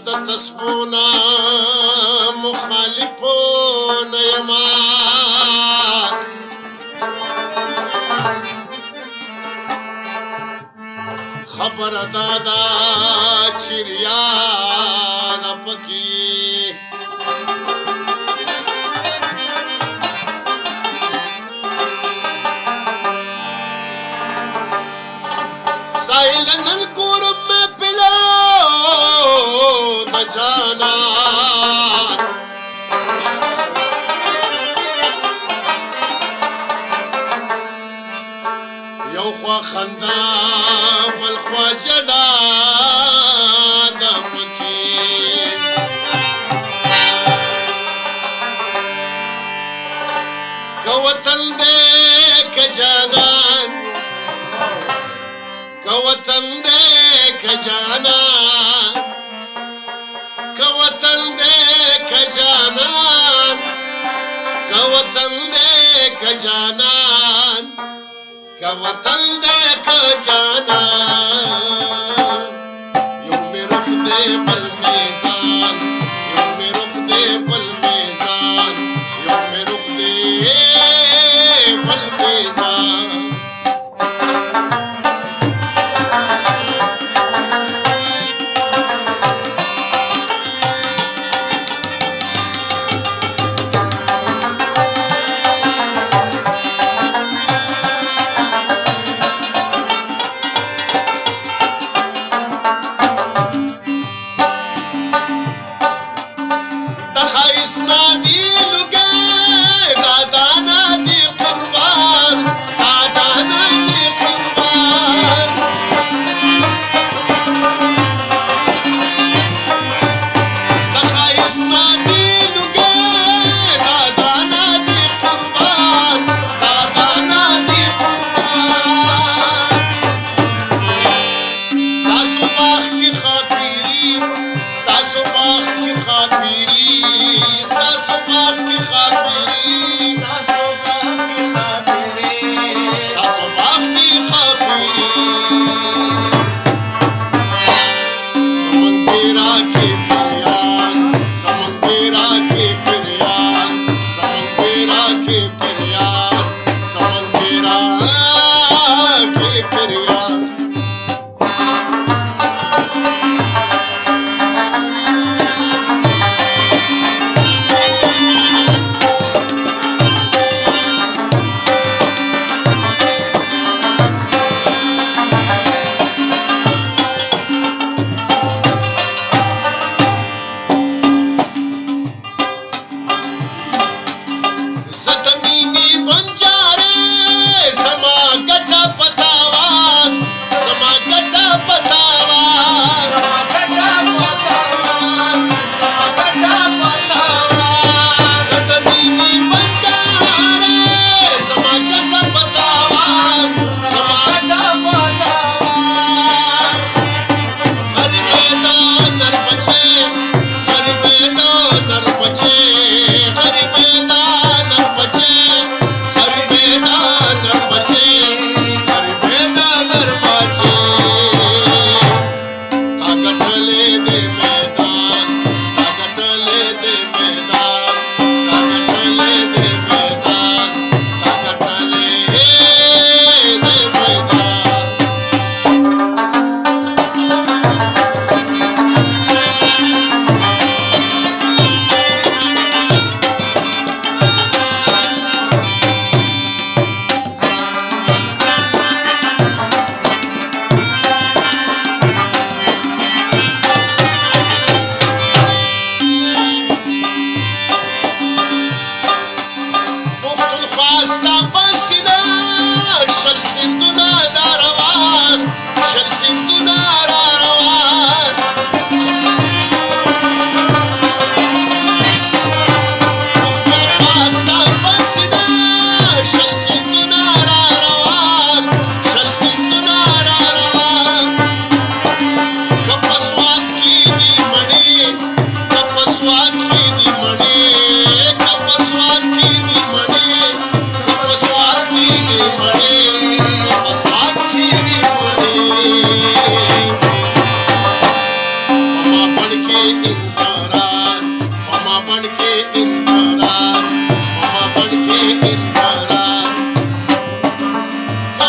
د کسبونه مخالفونه یما خبر دادا چریا د پکی سائلن الکورم میں پلا د جانا یو خوا خندا بل خوا جلا د پکی که وطن دے که جانان که وطن دے که جانان که وطن دے که جانان که وطن دے که جانان که وطن دے که جانان یو می رخ دے بل میزان یو می رخ دے بل میزان یو می رخ دے بل میزان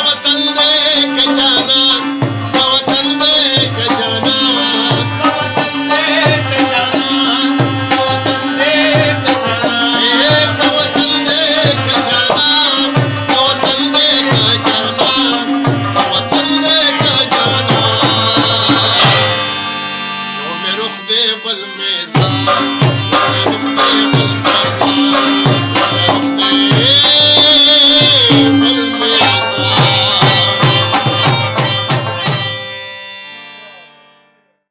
वतन देख जाना, का वतन देख जाना, का वतन देख जाना, का वतन देख जाना, का वतन देख जाना, का वतन देख जाना, का वतन देख जाना। योम रुख दे बल में ज़ार, योम रुख दे बल में ज़ार।